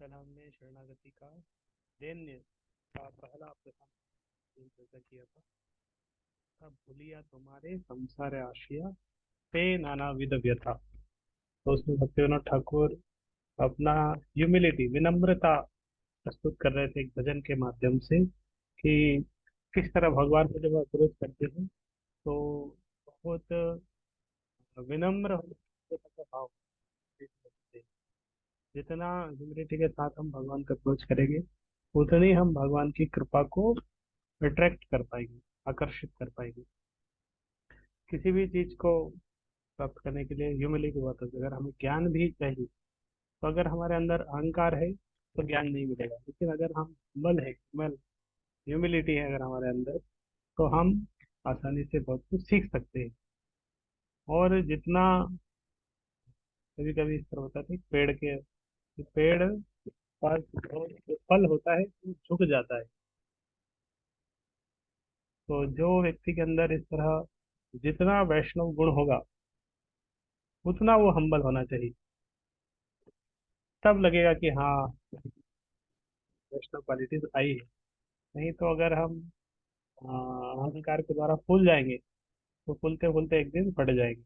कल हमने शरणागति का दैन्य का पहला प्रसंग चर्चा किया था। तब भूलिया तुम्हारे संसार आशिया पे नाना विध व्यथा। तो उसमें भक्तिविनोद ठाकुर अपना ह्यूमिलिटी विनम्रता प्रस्तुत कर रहे थे एक भजन के माध्यम से कि किस तरह भगवान को जब अप्रोच करते हैं तो बहुत विनम्र का भाव देखते हैं। जितना ह्यूमिलिटी के साथ हम भगवान का अप्रोच करेंगे उतनी हम भगवान की कृपा को अट्रैक्ट कर पाएंगे, आकर्षित कर पाएंगे। किसी भी चीज को प्राप्त करने के लिए ह्यूमिलिटी बहुत होती है। अगर हमें ज्ञान भी चाहिए तो अगर हमारे अंदर अहंकार है तो ज्ञान नहीं मिलेगा, लेकिन अगर हम humble है, ह्यूमिलिटी है अगर हमारे अंदर, तो हम आसानी से बहुत कुछ सीख सकते हैं। और जितना कभी कभी इस तरह होता है कि पेड़ के कि पेड़ पर जो फल होता है वो झुक जाता है। तो जो व्यक्ति के अंदर इस तरह जितना वैष्णव गुण होगा उतना वो हम्बल होना चाहिए। तब लगेगा कि हाँ, वैष्णव क्वालिटीज आई है। नहीं तो अगर हम अहंकार के द्वारा फूल जाएंगे तो फूलते फूलते एक दिन फट जाएंगे।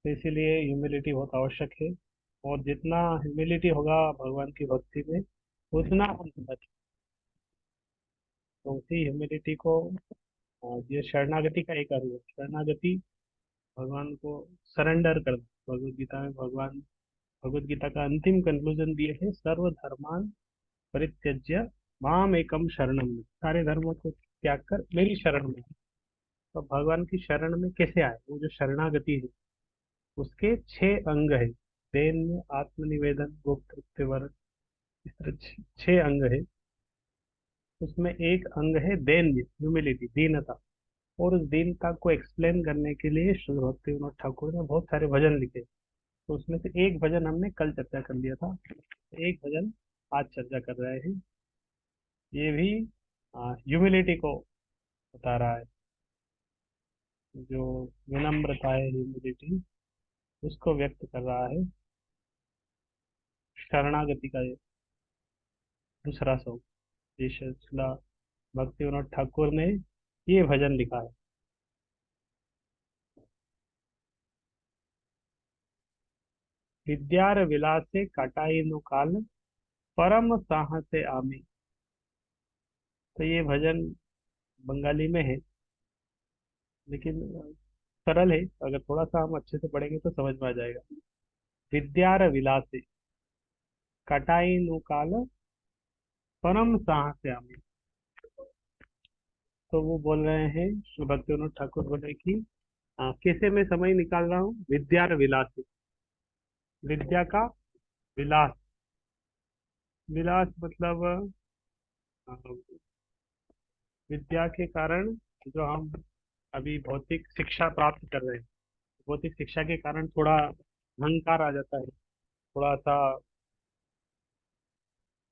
तो इसीलिए ह्यूमिलिटी बहुत आवश्यक है। और जितना ह्यूमिलिटी होगा भगवान की भक्ति में उतना हम समझ। तो उसी ह्यूमिलिटी को ये शरणागति का एक अर्थ है। शरणागति भगवान को सरेंडर कर। भगवत गीता में भगवान भगवत गीता का अंतिम कंक्लूजन दिए है, सर्वधर्मान परित्यज्य माम एकम शरणम। सारे धर्मों को त्याग कर मेरी शरण में। तो भगवान की शरण में कैसे आए? वो जो शरणागति है उसके 6 अंग है। दैन्य, आत्मनिवेदन, गोप्तृत्व, इस तरह 6 अंग है। उसमें एक अंग है दैन्य, ह्यूमिलिटी, दीनता। और उस दीनता को एक्सप्लेन करने के लिए श्री भक्ति विनोद ठाकुर ने बहुत सारे भजन लिखे। तो उसमें से एक भजन हमने कल चर्चा कर लिया था, एक भजन आज चर्चा कर रहे हैं। ये भी ह्यूमिलिटी को बता रहा है। जो विनम्रता है, ह्यूमिलिटी, उसको व्यक्त कर रहा है शरणागति का ये दूसरा सॉन्ग। ये शिला भक्ति विनोद ठाकुर ने ये भजन लिखा है। विद्यार विलासे काटाई नु काल, परम साहसे आमी। तो ये भजन बंगाली में है, लेकिन सरल है। अगर थोड़ा सा हम अच्छे से पढ़ेंगे तो समझ में आ जाएगा। विद्यार विलासे काटाई नु काल, परम साहसे आमी। तो वो बोल रहे हैं, श्री भक्ति विनोद ठाकुर बोल रहे हैं कि कैसे मैं समय निकाल रहा हूँ? विद्यार विलासे, विद्या का विलास। विलास मतलब अ, विद्या के कारण जो हम अभी भौतिक शिक्षा प्राप्त कर रहे हैं, भौतिक शिक्षा के कारण थोड़ा अहंकार आ जाता है, थोड़ा सा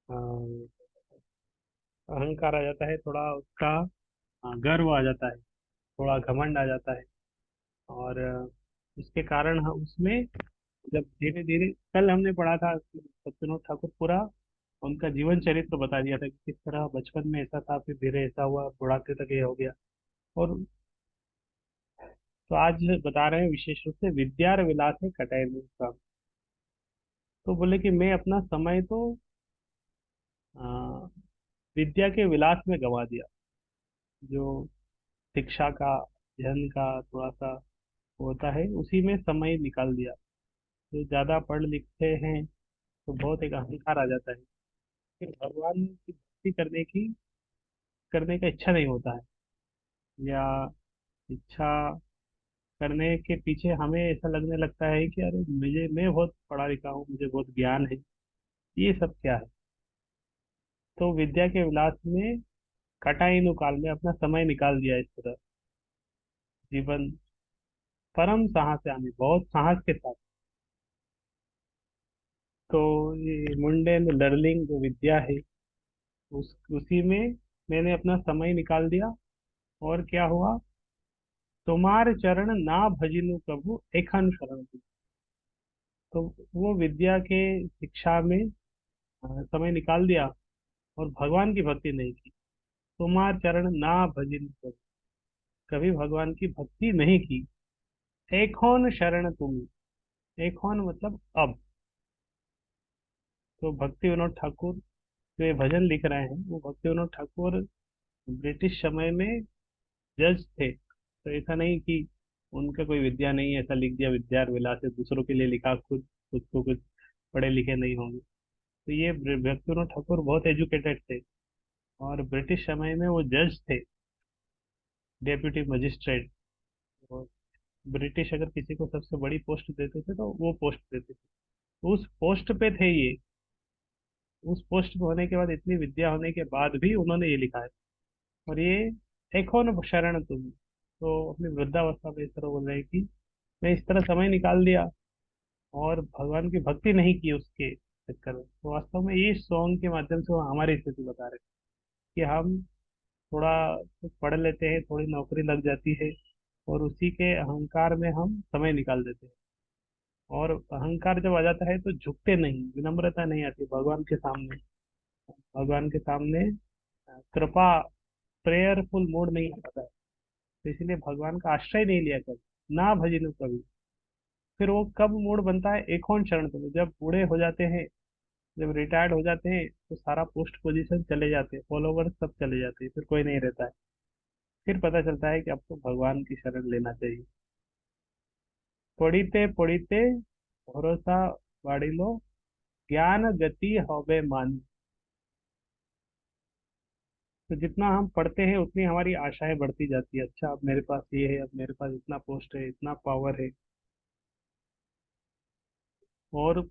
अ, अहंकार आ जाता है, थोड़ा उसका गर्व आ जाता है, थोड़ा घमंड आ जाता है। और इसके कारण हम उसमें जब धीरे धीरे, कल हमने पढ़ा था सत्यनोद ठाकुर पूरा उनका जीवन चरित्र बता दिया था कि किस तरह बचपन में ऐसा था, फिर धीरे ऐसा हुआ, बुढ़ापे तक ये हो गया। और तो आज बता रहे हैं विशेष रूप से विद्यार विलास है कटाई में का। तो बोले कि मैं अपना समय तो आ, विद्या के विलास में गंवा दिया। जो शिक्षा का, अध्ययन का थोड़ा सा होता है उसी में समय निकाल दिया। जो ज्यादा पढ़ लिखते हैं तो बहुत एक अहंकार आ जाता है, फिर भगवान की भक्ति करने का इच्छा नहीं होता है। या इच्छा करने के पीछे हमें ऐसा लगने लगता है कि अरे मैं बहुत पढ़ा लिखा हूँ, मुझे बहुत ज्ञान है, ये सब क्या है? तो विद्या के विलास में कटाइनु काल में अपना समय निकाल दिया इस तरह। जीवन परम साहस से आने, बहुत साहस के साथ। तो ये मुंडेन लर्निंग जो विद्या है उसी में मैंने अपना समय निकाल दिया। और क्या हुआ? तुम्हार चरण ना भजिनु प्रभु एखन शरण। तो वो विद्या के शिक्षा में समय निकाल दिया और भगवान की भक्ति नहीं की, तुम्हार चरण ना भजिन कबि, कभी भगवान की भक्ति नहीं की। एखोन शरण तुम, एखोन मतलब अब। तो भक्ति विनोद ठाकुर जो ये भजन लिख रहे हैं, वो भक्ति विनोद ठाकुर ब्रिटिश समय में जज थे। तो ऐसा नहीं कि उनका कोई विद्या नहीं है, ऐसा लिख दिया विद्या विलास है, दूसरों के लिए लिखा, खुद खुद को कुछ पढ़े लिखे नहीं होंगे। तो ये भक्ति विनोद ठाकुर बहुत एजुकेटेड थे, और ब्रिटिश समय में वो जज थे, डेप्यूटी मजिस्ट्रेट। और ब्रिटिश अगर किसी को सबसे बड़ी पोस्ट देते थे तो वो पोस्ट देते थे, तो उस पोस्ट पे थे ये। उस पोस्ट पे होने के बाद, इतनी विद्या होने के बाद भी उन्होंने ये लिखा है। और ये देखो न शरण तुम, तो अपनी वृद्धावस्था में इस तरह बोल रहे हैं कि मैं इस तरह समय निकाल दिया और भगवान की भक्ति नहीं की उसके चक्कर में। तो वास्तव में ये सॉन्ग के माध्यम से वो हमारी स्थिति बता रहे हैं कि हम थोड़ा कुछ पढ़ लेते हैं, थोड़ी नौकरी लग जाती है, और उसी के अहंकार में हम समय निकाल देते हैं। और अहंकार जब आ जाता है तो झुकते नहीं, विनम्रता नहीं आती भगवान के सामने। भगवान के सामने कृपा, प्रेयरफुल मूड नहीं आता है। तो इसलिए भगवान का आश्रय नहीं लिया कभी, ना भजिनु कभी। फिर वो कब मूड बनता है, एकोन शरण तुम्हें, जब बूढ़े हो जाते हैं, जब रिटायर्ड हो जाते हैं, तो सारा पोस्ट पोजीशन चले जाते हैं, फॉलोवर्स सब चले जाते हैं, फिर कोई नहीं रहता है। फिर पता चलता है कि अब तो भगवान की शरण लेना चाहिए। पढ़िते पढ़िते भरोसा बाढ़िलो, ज्ञान गति हवे मानी। तो जितना हम पढ़ते हैं उतनी हमारी आशाएं बढ़ती जाती है, अच्छा अब मेरे पास ये है, अब मेरे पास इतना पोस्ट है, इतना पावर है। और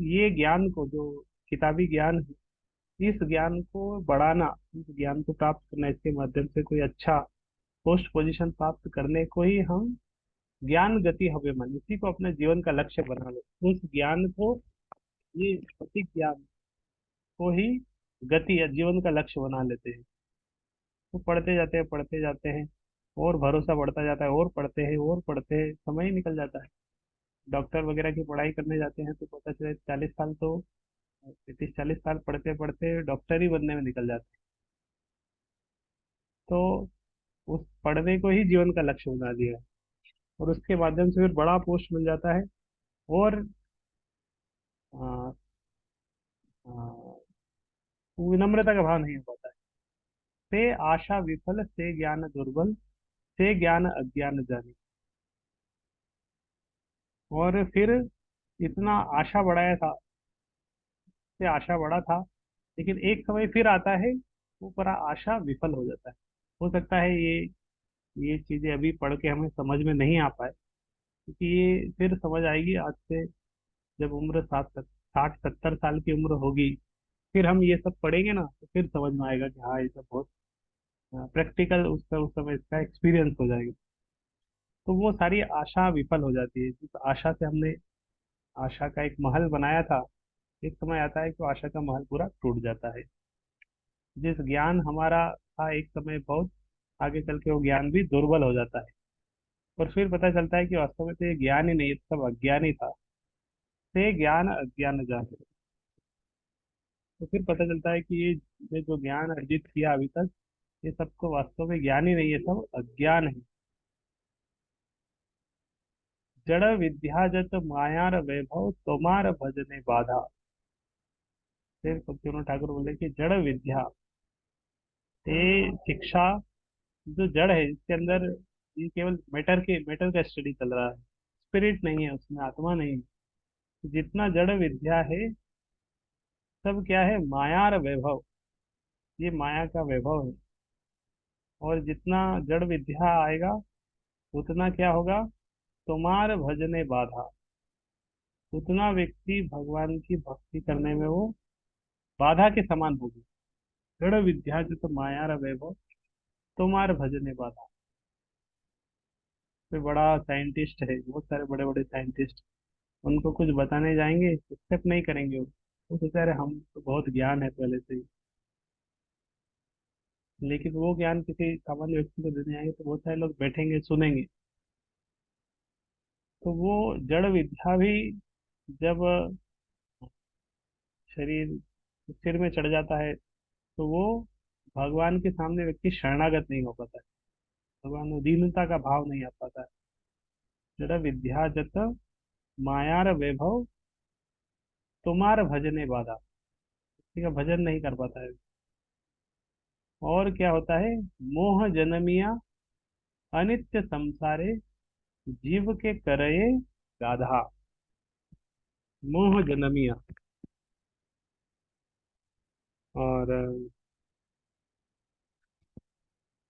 ये ज्ञान को, जो किताबी ज्ञान है, इस ज्ञान को बढ़ाना, इस ज्ञान को प्राप्त करना, इसके माध्यम से कोई अच्छा पोस्ट पोजीशन प्राप्त करने को ही हम ज्ञान गति हवे मन, इसी को अपने जीवन का लक्ष्य बना ले। उस ज्ञान को, ये भौतिक ज्ञान को ही गति या जीवन का लक्ष्य बना लेते हैं। तो पढ़ते जाते हैं, पढ़ते जाते हैं, और भरोसा बढ़ता जाता है, और पढ़ते हैं और पढ़ते हैं, समय ही निकल जाता है। डॉक्टर वगैरह की पढ़ाई करने जाते हैं तो पता चले 40 साल तो, 30-40 साल पढ़ते पढ़ते डॉक्टर ही बनने में निकल जाते हैं। तो उस पढ़ने को ही जीवन का लक्ष्य बना दिया है, और उसके माध्यम से फिर बड़ा पोस्ट मिल जाता है। और आ, आ, विनम्रता का भाव नहीं हो पाता है। से आशा विफल, से ज्ञान दुर्बल, से ज्ञान अज्ञान जानी। और फिर इतना आशा बढ़ाया था, से आशा बढ़ा था, लेकिन एक समय फिर आता है, वो पूरा आशा विफल हो जाता है। हो सकता है ये चीजें अभी पढ़ के हमें समझ में नहीं आ पाए, क्योंकि ये फिर समझ आएगी आज से, जब उम्र 60-70 साल की उम्र होगी, फिर हम ये सब पढ़ेंगे ना, तो फिर समझ में आएगा कि हाँ, ये सब बहुत प्रैक्टिकल, उस समय इसका एक्सपीरियंस हो जाएगा। तो वो सारी आशा विफल हो जाती है, जिस आशा से हमने आशा का एक महल बनाया था, एक समय आता है कि वो आशा का महल पूरा टूट जाता है। जिस ज्ञान हमारा था एक समय बहुत, आगे चल के वो ज्ञान भी दुर्बल हो जाता है। और फिर पता चलता है कि वास्तव में तो ये ज्ञान ही नहीं, ये तो सब अज्ञान ही था। से ज्ञान अज्ञान जान। तो फिर पता चलता है कि ये जो ज्ञान अर्जित किया अभी तक, ये सबको वास्तव में ज्ञान ही नहीं है, सब अज्ञान है। जड़ विद्या जत मायार वैभव, तोमार भजने बाधा। फिर फकीर ठाकुर बोले कि जड़ विद्या, ये शिक्षा जो जड़ है, इसके अंदर ये केवल मैटर का स्टडी चल रहा है, स्पिरिट नहीं है उसमें, आत्मा नहीं है। जितना जड़ विद्या है, सब क्या है, मायार वैभव, ये माया का वैभव है। और जितना जड़ विद्या आएगा, उतना क्या होगा, तुम्हार भजने बाधा, उतना व्यक्ति भगवान की भक्ति करने में वो बाधा के समान होगी। जड़ विद्या जो तो मायार वैभव, तुम्हार भजने बाधा। कोई बड़ा साइंटिस्ट है, बहुत सारे बड़े बड़े साइंटिस्ट, उनको कुछ बताने जाएंगे, एक्सेप्ट नहीं करेंगे वो सोचा रहे हम तो बहुत ज्ञान है पहले से ही। लेकिन वो ज्ञान किसी सामान्य व्यक्ति को देने आएंगे तो बहुत सारे लोग बैठेंगे, सुनेंगे। तो वो जड़ विद्या भी जब शरीर सिर में चढ़ जाता है, तो वो भगवान के सामने व्यक्ति शरणागत नहीं हो पाता है। भगवान में दीनता का भाव नहीं आ पाता है। जरा विद्या जत मायार वैभव तुम्हार भजने बाधा, ठीक है, भजन नहीं कर पाता है। और क्या होता है, मोह जनमिया अनित्य संसारे जीव के करये गाधा। मोह जनमिया, और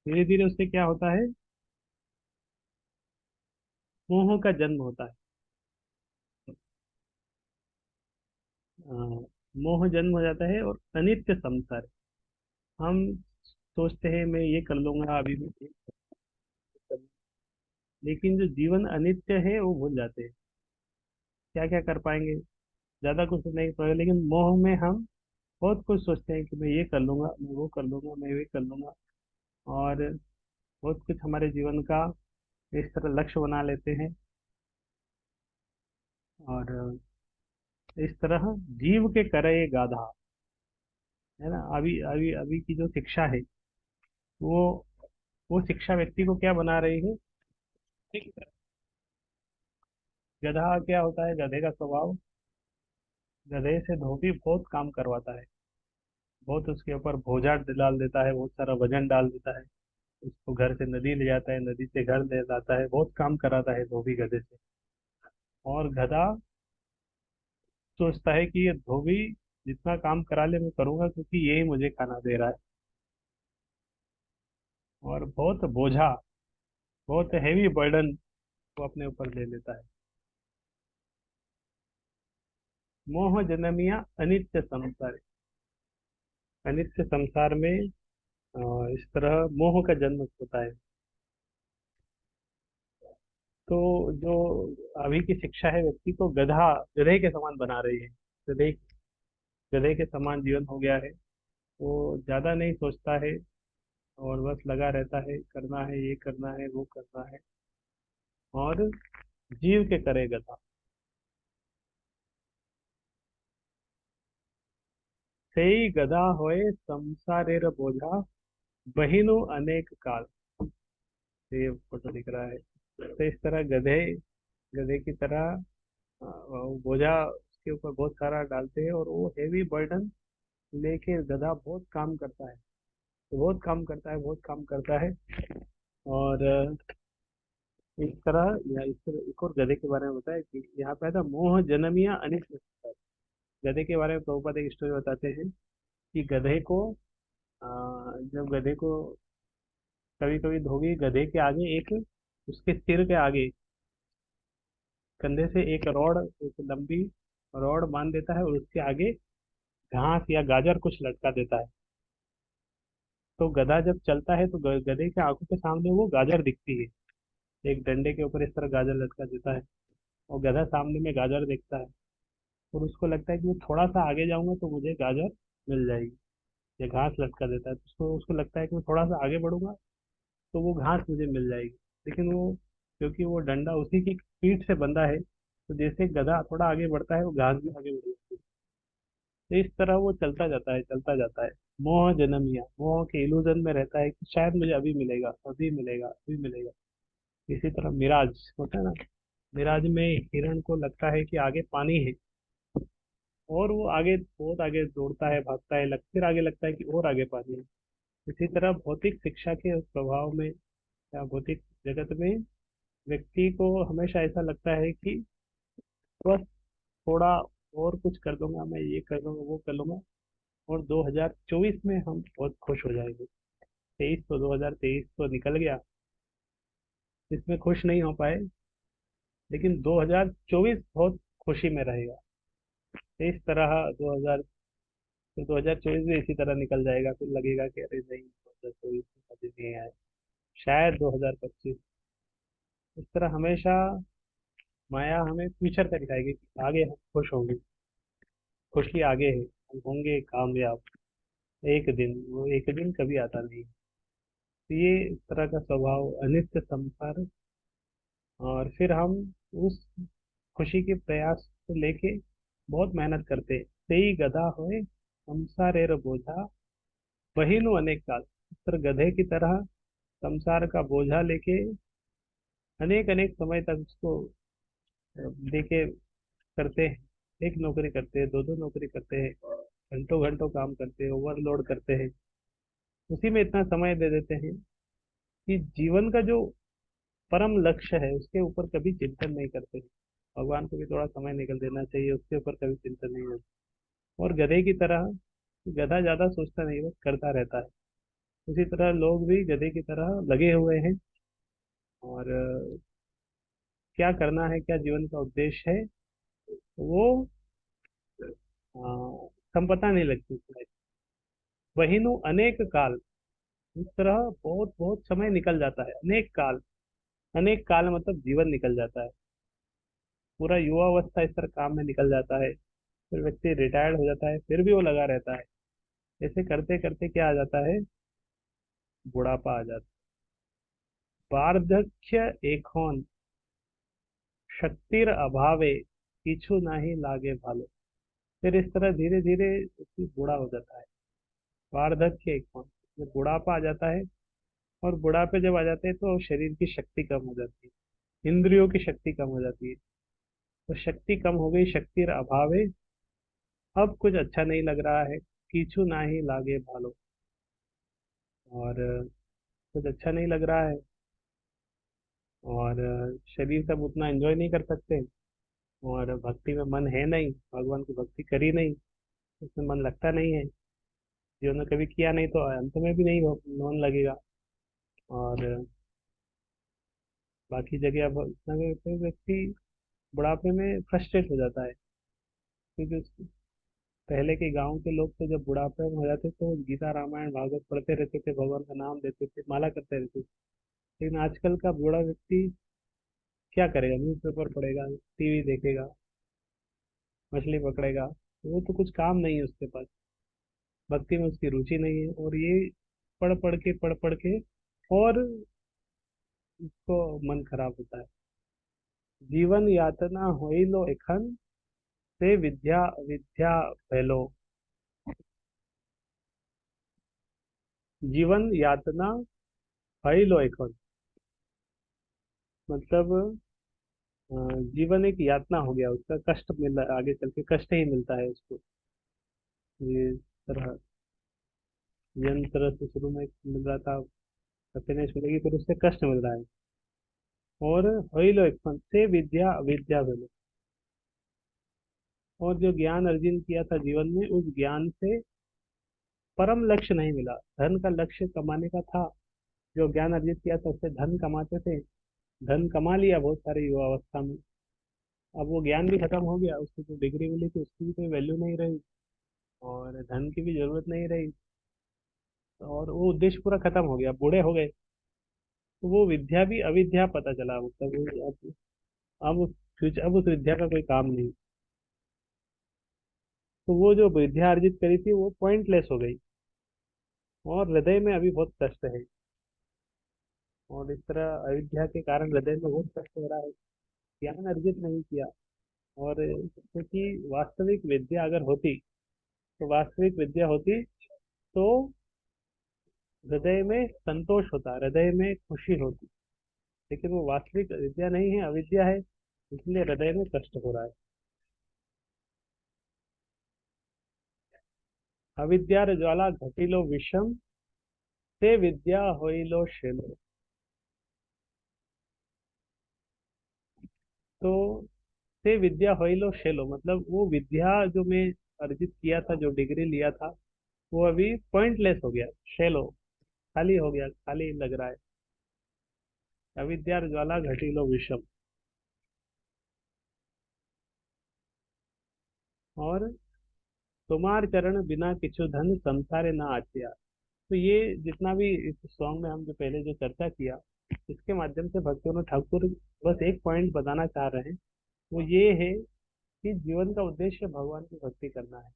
धीरे धीरे उससे क्या होता है, मोह का जन्म होता है। अ, मोह जन्म हो जाता है, और अनित्य संसार, हम सोचते हैं मैं ये कर लूंगा, अभी मैं ये कर लूंगा। लेकिन जो जीवन अनित्य है वो भूल जाते हैं। क्या क्या कर पाएंगे, ज्यादा कुछ नहीं कर पाएंगे, लेकिन मोह में हम बहुत कुछ सोचते हैं कि मैं ये कर लूंगा, मैं वो कर लूंगा, मैं ये कर लूंगा। और बहुत कुछ हमारे जीवन का इस तरह लक्ष्य बना लेते हैं। और इस तरह जीव के करे गाधा, है ना। अभी अभी अभी की जो शिक्षा है, वो वो शिक्षा व्यक्ति को क्या बना रही है, ठीक है। गधा क्या होता है, गधे का स्वभाव, गधे से धोबी बहुत काम करवाता है, बहुत उसके ऊपर बोझा डाल देता है, बहुत सारा वजन डाल देता है। उसको घर से नदी ले जाता है, नदी से घर ले जाता है, बहुत काम कराता है धोबी गधे से। और गधा सोचता है कि ये धोबी जितना काम करा ले मैं करूंगा, क्योंकि यही मुझे खाना दे रहा है। और बहुत बोझा, बहुत हैवी बर्डन वो अपने ऊपर ले लेता है। मोह जनमिया अनित्य संसार, अनित्य संसार में इस तरह मोह का जन्म होता है। तो जो अभी की शिक्षा है, व्यक्ति को गधे के समान बना रही है। गधे गधे के समान जीवन हो गया है। वो ज्यादा नहीं सोचता है, और बस लगा रहता है, करना है, ये करना है, वो करना है। और जीव के करे गधा, सेई गधा होए संसारेर बोझा, बहिनु अनेक काल। ये फोटो दिख रहा है। तो इस तरह गधे गधे की तरह वो बोझा उसके ऊपर बहुत सारा डालते हैं, और वो हेवी बर्डन लेके गधा बहुत काम करता है। तो बहुत काम करता है, बहुत काम करता है। और इस तरह, या इस तरह एक और गधे के बारे में बताया कि यहाँ पे था मोह जन्मिया अनित संसार। गधे के बारे में प्रभुपाद एक स्टोरी बताते हैं कि गधे को जब गधे को कभी कभी धोबी गधे के आगे एक, उसके सिर के आगे कंधे से एक रॉड, एक लंबी रॉड बांध देता है, और उसके आगे घास या गाजर कुछ लटका देता है। तो गधा जब चलता है तो गधे के आंखों के सामने वो गाजर दिखती है। एक डंडे के ऊपर इस तरह गाजर लटका देता है, और गधा सामने में गाजर देखता है, और उसको लगता है कि मैं थोड़ा सा आगे जाऊंगा तो मुझे गाजर मिल जाएगी। या घास लटका देता है, तो उसको उसको लगता है कि मैं थोड़ा सा आगे बढ़ूंगा तो वो घास मुझे मिल जाएगी। लेकिन वो, क्योंकि वो डंडा उसी की पीठ से बंधा है, तो जैसे गधा थोड़ा आगे बढ़ता है वो घास भी आगे बढ़ जाती है। तो इस तरह वो चलता जाता है, चलता जाता है। मोह जन्मिया, मोह के इल्यूजन में रहता है कि शायद मुझे अभी मिलेगा, अभी मिलेगा, अभी मिलेगा। इसी तरह मिराज होता है ना, मिराज में हिरण को लगता है कि आगे पानी है, और वो आगे बहुत आगे दौड़ता है, भागता है, फिर आगे लगता है कि और आगे पानी है। इसी तरह भौतिक शिक्षा के प्रभाव में, या भौतिक जगत में, व्यक्ति को हमेशा ऐसा लगता है कि बस थोड़ा और कुछ कर दूंगा, मैं ये कर लूंगा, वो कर लूंगा, और 2024 में हम बहुत खुश हो जाएंगे। 2023 तो निकल गया, इसमें खुश नहीं हो पाए, लेकिन 2024 बहुत खुशी में रहेगा। इस तरह 2000, फिर 2024 भी इसी तरह निकल जाएगा, फिर लगेगा कि अरे नहीं, 2024 में कभी नहीं आए, शायद 2025। इस तरह हमेशा माया हमें फ्यूचर का दिखाएगी कि आगे हम खुश होंगे, खुशी आगे है, हम होंगे कामयाब। एक दिन, वो एक दिन कभी आता नहीं। तो ये इस तरह का स्वभाव, अनित्य संसार। और फिर हम उस खुशी के प्रयास को लेके बहुत मेहनत करते, तेई गधा होए संसारेर बोझा, बहिनु अनेक काल। इस तरह गधे की तरह संसार का बोझा लेके अनेक अनेक समय तक उसको लेके करते हैं, एक नौकरी करते हैं, दो दो नौकरी करते हैं, घंटों घंटों काम करते हैं, ओवरलोड करते हैं, उसी में इतना समय दे देते हैं कि जीवन का जो परम लक्ष्य है उसके ऊपर कभी चिंतन नहीं करते। भगवान को भी थोड़ा समय निकल देना चाहिए, उसके ऊपर कभी चिंतन नहीं होता। और गधे की तरह, गधा ज्यादा सोचता नहीं, बस करता रहता है। उसी तरह लोग भी गधे की तरह लगे हुए हैं, और क्या करना है, क्या जीवन का उद्देश्य है, वो अ, हम पता नहीं लगती उसमें। वही नु अनेक काल, इस तरह बहुत बहुत समय निकल जाता है, अनेक काल। अनेक काल मतलब जीवन निकल जाता है, पूरा युवावस्था इस तरह काम में निकल जाता है। फिर व्यक्ति रिटायर्ड हो जाता है, फिर भी वो लगा रहता है। ऐसे करते करते क्या आ जाता है, बुढ़ापा आ जाता है। वार्धक्य एकोन शक्तिर अभावे, किछु नाही लागे भालो। फिर इस तरह धीरे धीरे व्यक्ति बूढ़ा हो जाता है। वार्धक्य एकोन, जब बुढ़ापा आ जाता है, और बुढ़ापे जब आ जाते हैं तो शरीर की शक्ति कम हो जाती है, इंद्रियों की शक्ति कम हो जाती है। तो शक्ति कम हो गई, शक्ति अभावे, अब कुछ अच्छा नहीं लग रहा है। कीछू ना ही लागे भालो, और कुछ अच्छा नहीं लग रहा है, और शरीर से हम उतना एंजॉय नहीं कर सकते, और भक्ति में मन है नहीं, भगवान की भक्ति करी नहीं, उसमें मन लगता नहीं है। जीवन में कभी किया नहीं तो अंत में भी नहीं मन लगेगा। और बाकी जगह अब इतना कोई व्यक्ति बुढ़ापे में फ्रस्ट्रेट हो जाता है, क्योंकि पहले के गांव के लोग तो जब बुढ़ापे में हो जाते तो गीता रामायण भागवत पढ़ते रहते थे, भगवान का नाम लेते थे, माला करते रहते थे। लेकिन आजकल का बूढ़ा व्यक्ति क्या करेगा, न्यूज़पेपर पढ़ेगा, टीवी देखेगा, मछली पकड़ेगा, वो तो कुछ काम नहीं है उसके पास। भक्ति में उसकी रुचि नहीं है, और ये पढ़ पढ़ के और उसको मन खराब होता है। जीवन यातना होई लो एखन, से विद्या विद्या भैलो। जीवन यातना होई लो एखन, मतलब जीवन एक यातना हो गया, उसका कष्ट मिल रहा है, आगे चल के कष्ट ही मिलता है उसको। ये तरह यंत्र से शुरू में मिल रहा था, हैप्पीनेस मिलेगी, फिर उससे कष्ट मिल रहा है। और होई लो एक से विद्या विद्या भेलो, और जो ज्ञान अर्जन किया था जीवन में, उस ज्ञान से परम लक्ष्य नहीं मिला। धन का लक्ष्य कमाने का था, जो ज्ञान अर्जित किया था उससे धन कमाते थे, धन कमा लिया बहुत सारे युवा अवस्था में। अब वो ज्ञान भी खत्म हो गया, उसको जो डिग्री मिली थी उसकी भी कोई वैल्यू नहीं रही, और धन की भी जरूरत नहीं रही, और वो उद्देश्य पूरा खत्म हो गया, बूढ़े हो गए। तो वो विद्या भी अविद्या पता चला, मतलब अब उस विद्या का कोई काम नहीं। तो वो जो विद्या अर्जित करी थी वो पॉइंटलेस हो गई, और हृदय में अभी बहुत कष्ट है। और इस तरह अविद्या के कारण हृदय में बहुत कष्ट हो रहा है, ज्ञान अर्जित नहीं किया। और क्योंकि वास्तविक विद्या अगर होती, तो वास्तविक विद्या होती तो हृदय में संतोष होता, हृदय में खुशी होती। लेकिन वो वास्तविक विद्या नहीं है, अविद्या है, इसलिए हृदय में कष्ट हो रहा है। अविद्यार ज्वाला घटिलो विषम, से विद्या होइलो शेलो। तो से विद्या होइलो शेलो मतलब वो विद्या जो मैं अर्जित किया था, जो डिग्री लिया था, वो अभी पॉइंटलेस हो गया, शेलो, खाली हो गया, खाली लग रहा है। अविद्यार ज्वाला घटिलो विषम। और तुम्हार चरण बिना किछु धन संसारे ना आचिया। तो ये जितना भी इस सॉन्ग में हम जो पहले जो चर्चा किया, इसके माध्यम से भक्तों ठाकुर बस एक पॉइंट बताना चाह रहे हैं, वो ये है कि जीवन का उद्देश्य भगवान की भक्ति करना है।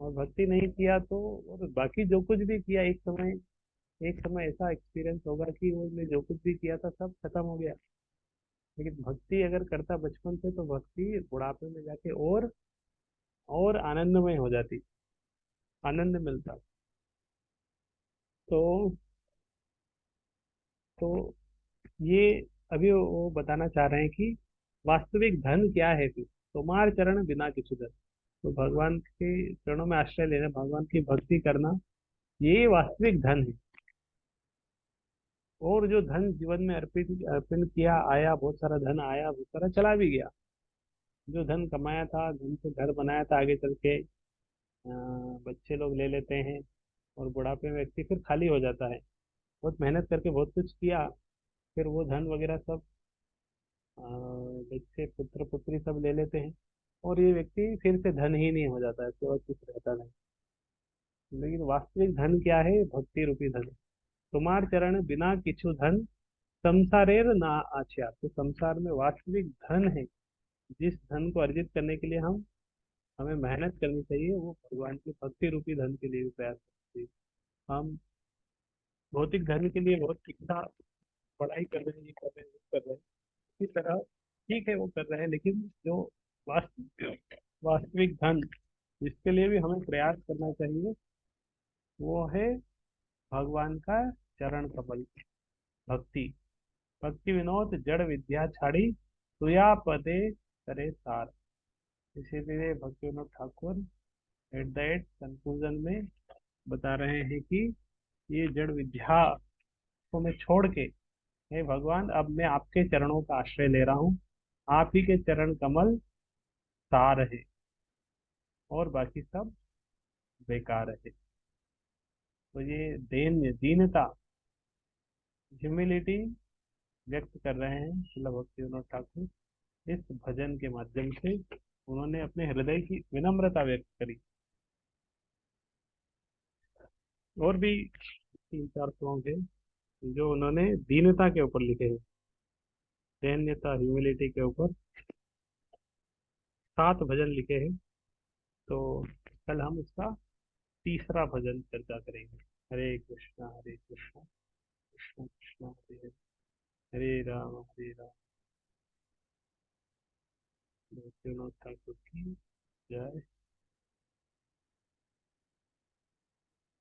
और भक्ति नहीं किया तो, और बाकी जो कुछ भी किया, एक समय ऐसा एक्सपीरियंस होगा कि वो मैं जो कुछ भी किया था सब खत्म हो गया। लेकिन भक्ति अगर करता बचपन से, तो भक्ति बुढ़ापे में जाके और और आनंदमय हो जाती, आनंद मिलता। तो तो ये अभी वो बताना चाह रहे हैं कि वास्तविक धन क्या है फिर। तुम्हार चरण बिना किछु धन। तो भगवान के चरणों में आश्रय लेना, भगवान की भक्ति करना, ये वास्तविक धन है। और जो धन जीवन में अर्पित अर्पण किया, आया बहुत सारा धन आया, बहुत सारा चला भी गया। जो धन कमाया था, धन से घर बनाया था, आगे चल के बच्चे लोग ले लेते हैं, और बुढ़ापे में व्यक्ति फिर खाली हो जाता है। बहुत मेहनत करके बहुत कुछ किया, फिर वो धन वगैरह सब बच्चे पुत्र पुत्री सब ले लेते हैं, और ये व्यक्ति फिर से धन ही नहीं हो जाता है, इसके बाद कुछ रहता नहीं। लेकिन वास्तविक धन क्या है? भक्ति रूपी धन। तुम्हार चरण बिना किछु धन, संसारेर ना आछ्या। तो संसार में वास्तविक धन है, जिस धन को अर्जित करने के लिए हमें मेहनत करनी चाहिए, वो भगवान की भक्ति रूपी धन के लिए भी प्रयास करना चाहिए। हम भौतिक धन के लिए बहुत शिक्षा, पढ़ाई कर रहे हैं, ये कर रहे हैं, वो कर रहे हैं, इसी तरह ठीक है वो कर रहे हैं, लेकिन जो वास्तविक धन जिसके लिए भी हमें प्रयास करना चाहिए, वो है भगवान का चरण कमल, भक्ति। भक्ति विनोद जड़ विद्या छाड़ी, तुया पदे करे सार। इसीलिए Bhakti Vinod Thakur at the at conclusion में बता रहे हैं कि ये जड़ विद्या को मैं छोड़ के, हे भगवान, अब मैं आपके चरणों का आश्रय ले रहा हूँ। आप ही के चरण कमल सार है, और बाकी सब बेकार है। तो ये दीनता, ह्यूमिलिटी व्यक्त कर रहे हैं श्रील भक्ति विनोद ठाकुर। इस भजन के माध्यम से उन्होंने अपने हृदय की विनम्रता व्यक्त करी। और भी 3-4 सॉन्ग है जो उन्होंने दीनता के ऊपर लिखे हैं, दैन्यता, ह्यूमिलिटी के ऊपर 7 भजन लिखे हैं। तो कल हम इसका तीसरा भजन चर्चा करेंगे। हरे कृष्णा कृष्ण कृष्ण हरे हरे, हरे राम भक्ति विनोद ठाकुर की जय।